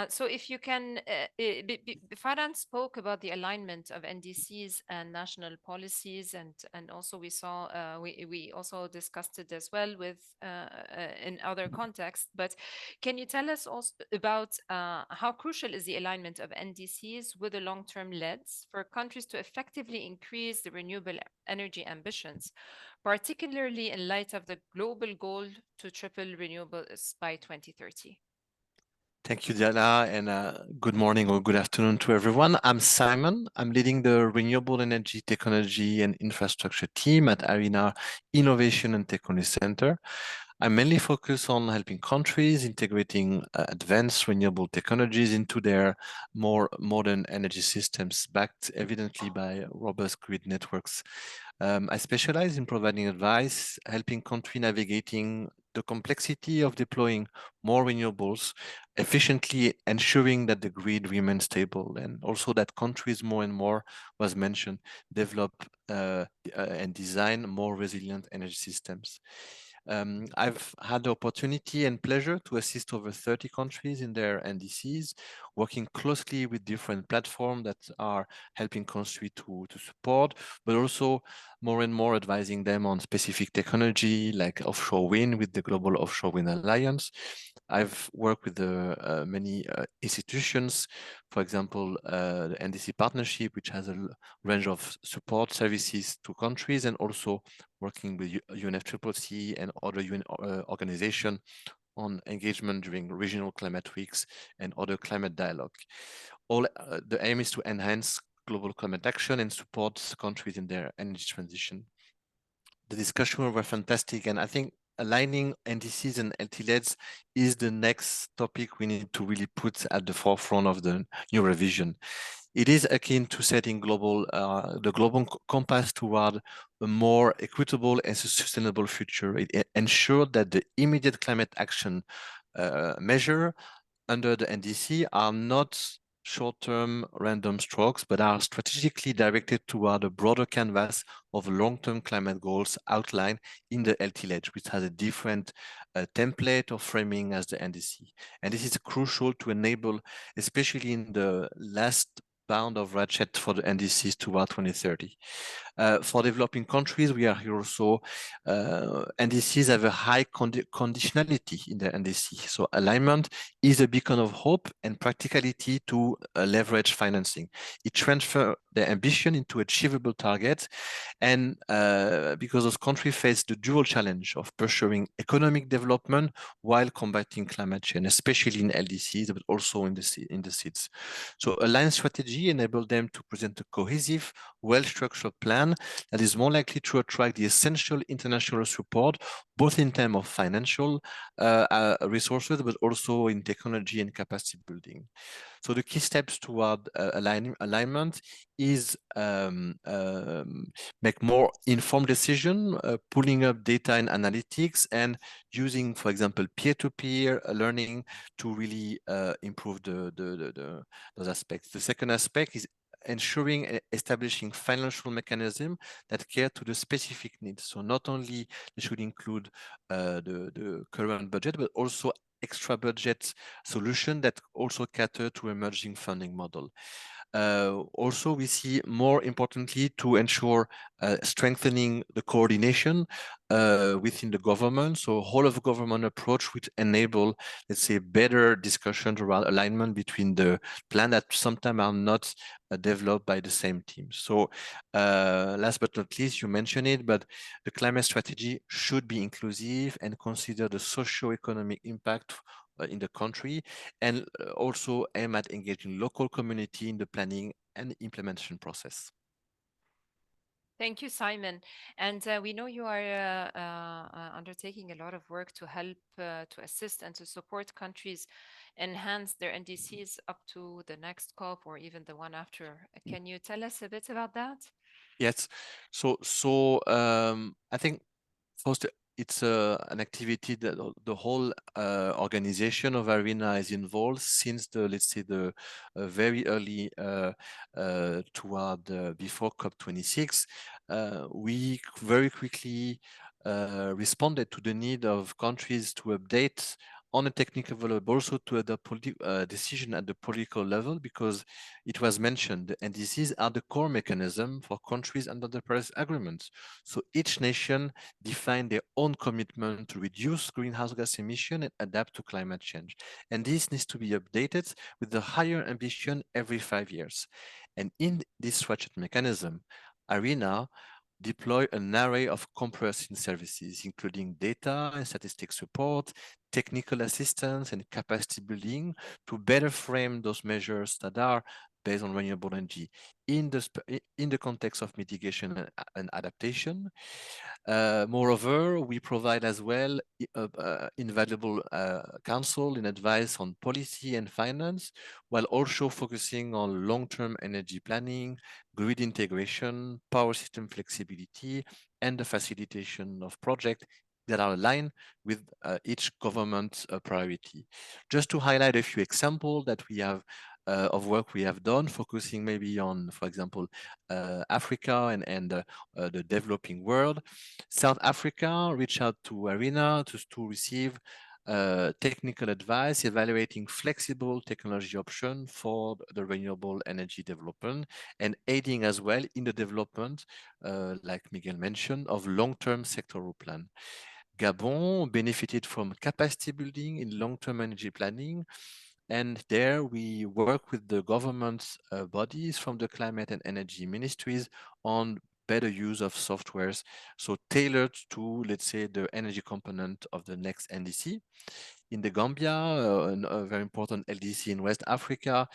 C: So if you can, Farhan spoke about the alignment of NDCs and national policies, and also we saw we also discussed it as well with in other contexts. But can you tell us also about how crucial is the alignment of NDCs with the long-term leads for countries to effectively increase the renewable energy ambitions, particularly in light of the global goal to triple renewables by 2030?
G: Thank you, Diala, and good morning or good afternoon to everyone. I'm Simon. I'm leading the Renewable Energy Technology and Infrastructure team at IRENA Innovation and Technology Center. I mainly focus on helping countries integrating advanced renewable technologies into their more modern energy systems, backed evidently by robust grid networks. I specialize in providing advice, helping countries navigating the complexity of deploying more renewables efficiently, ensuring that the grid remains stable, and also that countries more and more, was mentioned, develop and design more resilient energy systems. I've had the opportunity and pleasure to assist over 30 countries in their NDCs, working closely with different platforms that are helping countries to support, but also more and more advising them on specific technology like offshore wind with the Global Offshore Wind Alliance. I've worked with many institutions, for example, the NDC Partnership, which has a range of support services to countries, and also working with UNFCCC and other UN organizations on engagement during regional climate weeks and other climate dialogue. The aim is to enhance global climate action and support countries in their energy transition. The discussion were fantastic, and I think aligning NDCs and LTLEDs is the next topic we need to really put at the forefront of the new revision. It is akin to setting the global compass toward a more equitable and sustainable future. It ensured that the immediate climate action measure under the NDC are not short-term random strokes, but are strategically directed toward a broader canvas of long-term climate goals outlined in the LTLED, which has a different template or framing as the NDC. And this is crucial to enable, especially in the last bound of ratchet for the NDCs toward 2030. For developing countries, we are here also, NDCs have a high conditionality in the NDC. So alignment is a beacon of hope and practicality to leverage financing. It transfers the ambition into achievable targets, and because those countries face the dual challenge of pursuing economic development while combating climate change, especially in LDCs, but also in the SIDS. So aligned strategy enables them to present a cohesive, well-structured plan that is more likely to attract the essential international support, both in terms of financial resources, but also in technology and capacity building. So the key steps toward alignment is make more informed decision, pulling up data and analytics, and using, for example, peer-to-peer learning to really improve those aspects. The second aspect is ensuring establishing financial mechanism that care to the specific needs. So not only they should include the current budget, but also extra budget solution that also cater to emerging funding model. Also, we see more importantly to ensure strengthening the coordination within the government. So whole of government approach would enable, let's say, better discussions around alignment between the plan that sometimes are not developed by the same team. So last but not least, you mentioned it, but the climate strategy should be inclusive and consider the socio-economic impact in the country, and also aim at engaging local community in the planning and implementation process.
C: Thank you, Simon. And we know you are undertaking a lot of work to help, to assist and to support countries enhance their NDCs up to the next COP or even the one after. Can you tell us a bit about that?
G: Yes. So I think first it's an activity that the whole organization of IRENA is involved since the, let's say, the very early toward before COP26. We very quickly responded to the need of countries to update on a technical level, but also to adopt decision at the political level, because it was mentioned, the NDCs are the core mechanism for countries under the Paris Agreement. So each nation define their own commitment to reduce greenhouse gas emission and adapt to climate change. And this needs to be updated with the higher ambition every 5 years. And in this ratchet mechanism, IRENA deploy an array of comprehensive services, including data and statistics support, technical assistance, and capacity building to better frame those measures that are based on renewable energy in the context of mitigation and adaptation. Moreover, we provide as well invaluable counsel and advice on policy and finance, while also focusing on long-term energy planning, grid integration, power system flexibility, and the facilitation of projects that are aligned with each government priority. Just to highlight a few examples that we have of work we have done, focusing maybe on, for example, Africa and the developing world. South Africa reached out to IRENA to receive technical advice, evaluating flexible technology options for the renewable energy development, and aiding as well in the development, like Miguel mentioned, of long-term sectoral plan. Gabon benefited from capacity building in long-term energy planning, and there we work with the government bodies from the climate and energy ministries on better use of softwares, so tailored to, let's say, the energy component of the next NDC. In the Gambia, a very important LDC in West Africa,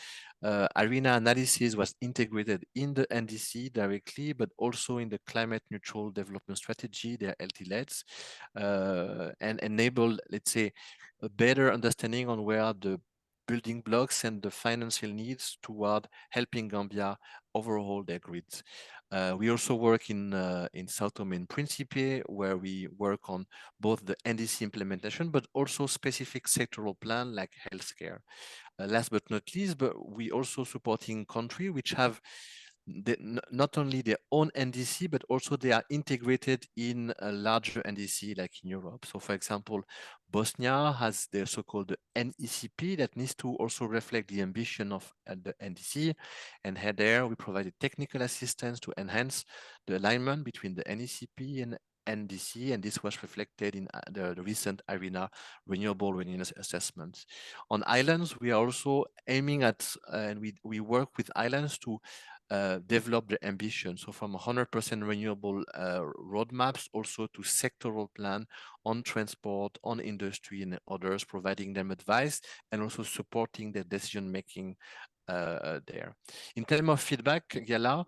G: IRENA analysis was integrated in the NDC directly, but also in the climate neutral development strategy, their LTLEDs, and enabled, let's say, a better understanding on where the building blocks and the financial needs toward helping Gambia overhaul their grids. We also work in Sao Tome and Principe, where we work on both the NDC implementation, but also specific sectoral plan like healthcare. Last but not least, but we also supporting countries which have not only their own NDC, but also they are integrated in a larger NDC like in Europe. So for example, Bosnia has their so-called NECP that needs to also reflect the ambition of the NDC. And here there, we provided technical assistance to enhance the alignment between the NECP and NDC, and this was reflected in the recent IRENA renewable readiness assessments. On islands, we are also aiming at, and we work with islands to develop the ambition. So from 100% renewable roadmaps also to sectoral plan on transport, on industry and others, providing them advice and also supporting their decision-making there. In terms of feedback, Gala,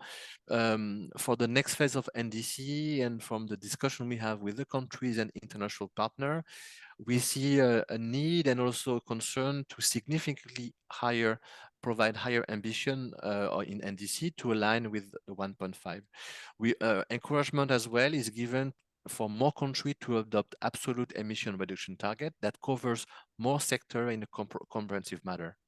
G: for the next phase of NDC and from the discussion we have with the countries and international partner, we see a need and also a concern to significantly provide higher ambition in NDC to align with the 1.5. We encouragement as well is given for more countries to adopt absolute emission reduction target that covers more sector in a comprehensive manner.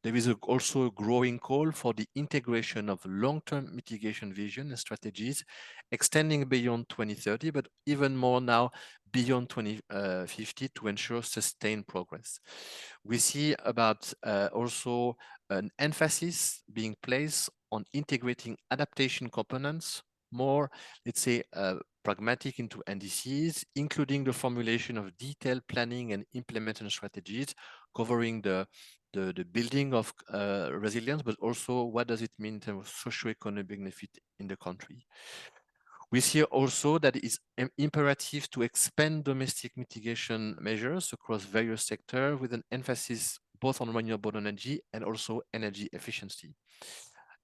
G: There is also a growing call for the integration of long-term mitigation vision and strategies extending beyond 2030, but even more now beyond 2050 to ensure sustained progress. We see about also an emphasis being placed on integrating adaptation components, more, let's say, pragmatic into NDCs, including the formulation of detailed planning and implementation strategies covering the building of resilience, but also what does it mean in terms of socio-economic benefit in the country. We see also that it is imperative to expand domestic mitigation measures across various sectors with an emphasis both on renewable energy and also energy efficiency.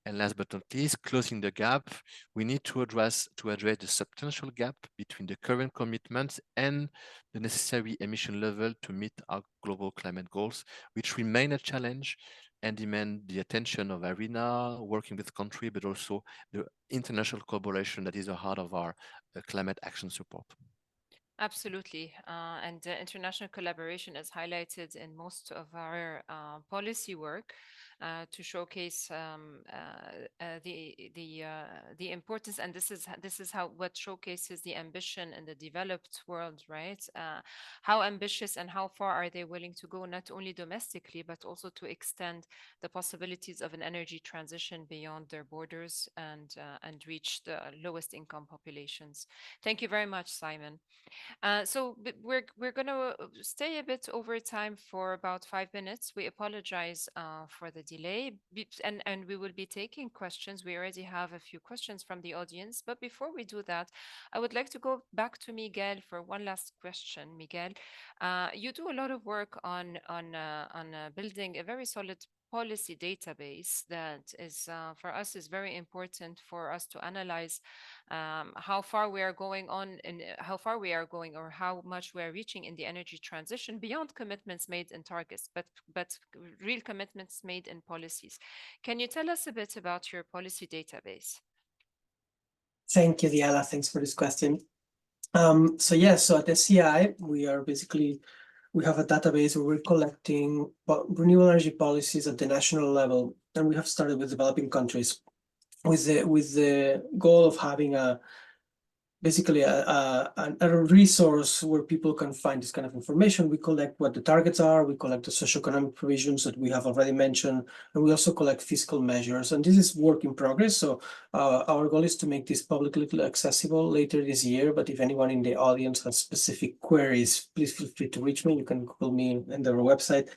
G: And last but not least, closing the gap, we need to address the substantial gap between the current commitments and the necessary emission level to meet our global climate goals, which remain a challenge and demand the attention of IRENA, working with country, but also the international collaboration that is the heart of our climate action support.
C: Absolutely. And international collaboration is highlighted in most of our policy work to showcase the importance. And this is how what showcases the ambition in the developed world, right? How ambitious and how far are they willing to go, not only domestically, but also to extend the possibilities of an energy transition beyond their borders and reach the lowest income populations. Thank you very much, Simon. So we're going to stay a bit over time for about 5 minutes. We apologize for the delay, and we will be taking questions. We already have a few questions from the audience, but before we do that, I would like to go back to Miguel for one last question. Miguel, you do a lot of work on building a very solid policy database that is for us is very important for us to analyze how far we are going on and how far we are going or how much we are reaching in the energy transition beyond commitments made in targets, but real commitments made in policies. Can you tell us a bit about your policy database?
E: Thank you, Diala. Thanks for this question. So at SCI, we have a database where we're collecting renewable energy policies at the national level, and we have started with developing countries with the goal of having basically a resource where people can find this kind of information. We collect what the targets are, we collect the socioeconomic provisions that we have already mentioned, and we also collect fiscal measures. And this is work in progress. So our goal is to make this publicly accessible later this year. But if anyone in the audience has specific queries, please feel free to reach me. You can call me on our website.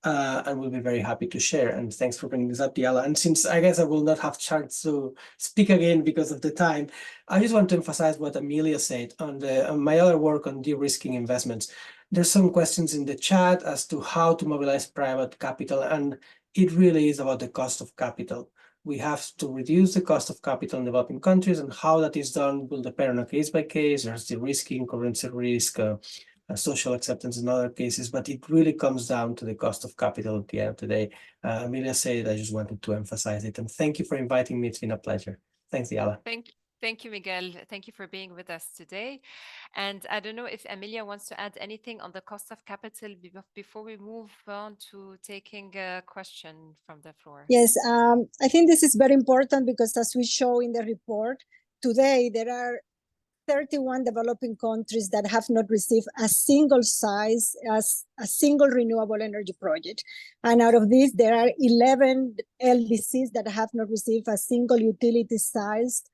E: and we'll be very happy to share. And thanks for bringing this up, Diala. And since I guess I will not have chance to speak again because of the time, I just want to emphasize what Amelia said on my other work on de-risking investments. There's some questions in the chat as to how to mobilize private capital, and it really is about the cost of capital. We have to reduce the cost of capital in developing countries, and how that is done will depend on a case by case. There's de-risking, currency risk, social acceptance in other cases, but it really comes down to the cost of capital at the end of the day. Amelia said, I just wanted to emphasize it, and thank you for inviting me. It's been a pleasure. Thanks, Diala.
C: Thank you, Miguel. Thank you for being with us today. And I don't know if Amelia wants to add anything on the cost of capital before we move on to taking a question from the floor.
F: Yes, I think this is very important because as we show in the report, today there are 31 developing countries that have not received a single renewable energy project. And out of these, there are 11 LDCs that have not received a single utility-sized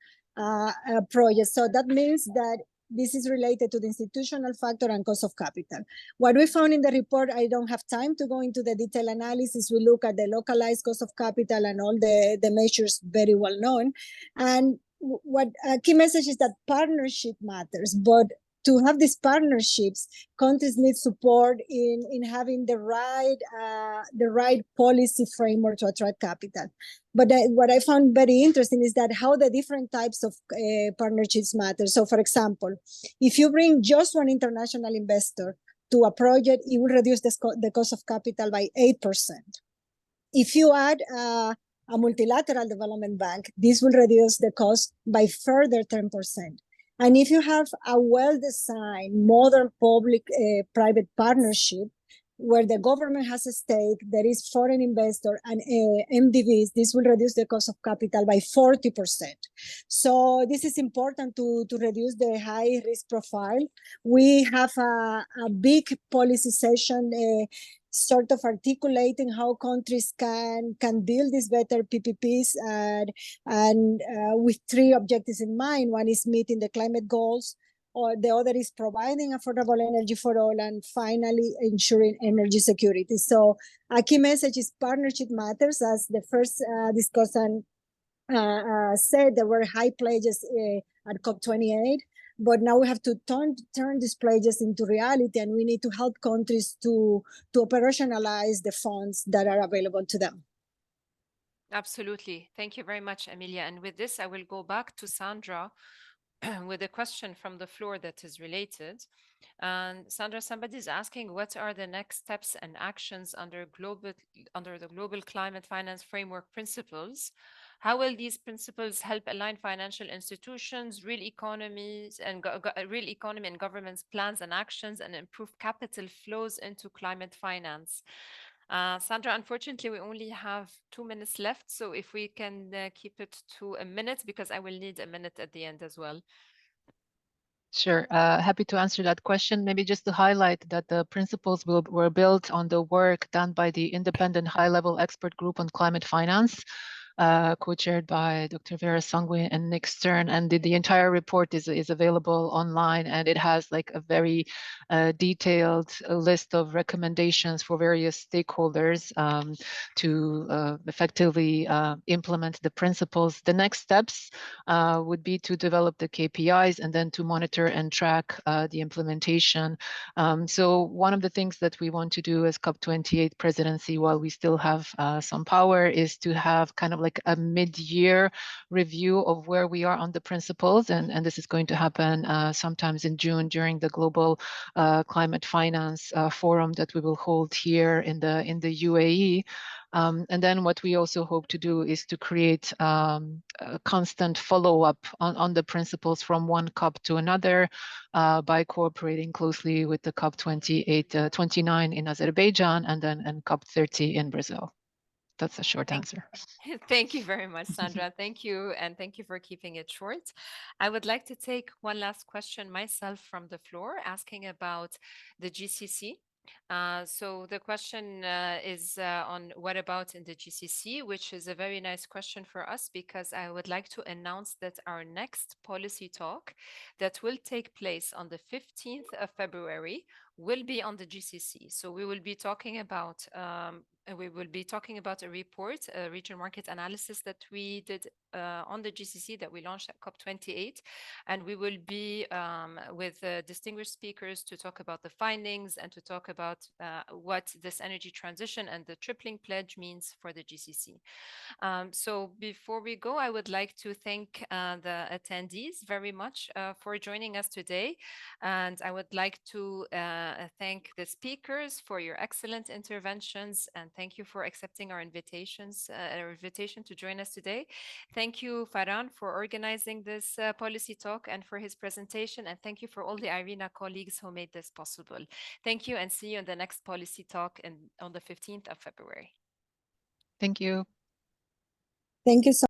F: project. So that means that this is related to the institutional factor and cost of capital. What we found in the report, I don't have time to go into the detailed analysis. We look at the localized cost of capital and all the measures very well known. And what a key message is that partnership matters, but to have these partnerships, countries need support in having the right policy framework to attract capital. But what I found very interesting is that how the different types of partnerships matter. So, for example, if you bring just one international investor to a project, it will reduce the cost of capital by 8%. If you add a multilateral development bank, this will reduce the cost by further 10%. And if you have a well-designed, modern public-private partnership where the government has a stake, there is foreign investor and MDVs, this will reduce the cost of capital by 40%. So this is important to reduce the high risk profile. We have a big policy session sort of articulating how countries can build these better PPPs and with 3 objectives in mind. One is meeting the climate goals, or the other is providing affordable energy for all, and finally ensuring energy security. So a key message is partnership matters. As the first discussant said, there were high pledges at COP28. But now we have to turn these pledges into reality, and we need to help countries to operationalize the funds that are available to them.
C: Absolutely. Thank you very much, Amelia. And with this, I will go back to Sandra with a question from the floor that is related. And Sandra, somebody is asking, what are the next steps and actions under the Global Climate Finance Framework principles? How will these principles help align financial institutions, real economy and governments' plans and actions, and improve capital flows into climate finance? Sandra, unfortunately, we only have 2 minutes left. So if we can keep it to a minute, because I will need a minute at the end as well.
D: Sure. Happy to answer that question. Maybe just to highlight that the principles were built on the work done by the independent high-level expert group on climate finance, co-chaired by Dr. Vera Sangui and Nick Stern, and the entire report is available online, and it has like a very detailed list of recommendations for various stakeholders to effectively implement the principles. The next steps would be to develop the KPIs and then to monitor and track the implementation. So one of the things that we want to do as COP28 presidency, while we still have some power, is to have kind of like a mid-year review of where we are on the principles, and this is going to happen sometimes in June during the Global Climate Finance Forum that we will hold here in the UAE. And then what we also hope to do is to create a constant follow-up on the principles from one COP to another by cooperating closely with the COP28, 29 in Azerbaijan, and COP 30 in Brazil. That's a short answer.
C: Thank you very much, Sandra. Thank you. And thank you for keeping it short. I would like to take one last question myself from the floor, asking about the GCC. So the question is on what about in the GCC, which is a very nice question for us, because I would like to announce that our next policy talk that will take place on the 15th of February will be on the GCC. So we will be talking about a report, a regional market analysis that we did on the GCC that we launched at COP28. And we will be with distinguished speakers to talk about the findings and to talk about what this energy transition and the tripling pledge means for the GCC. So before we go, I would like to thank the attendees very much for joining us today. And I would like to thank the speakers for your excellent interventions, and thank you for accepting our invitation to join us today. Thank you, Farhan, for organizing this policy talk and for his presentation. And thank you for all the IRENA colleagues who made this possible. Thank you, and see you in the next policy talk on the 15th of February.
D: Thank you.
F: Thank you so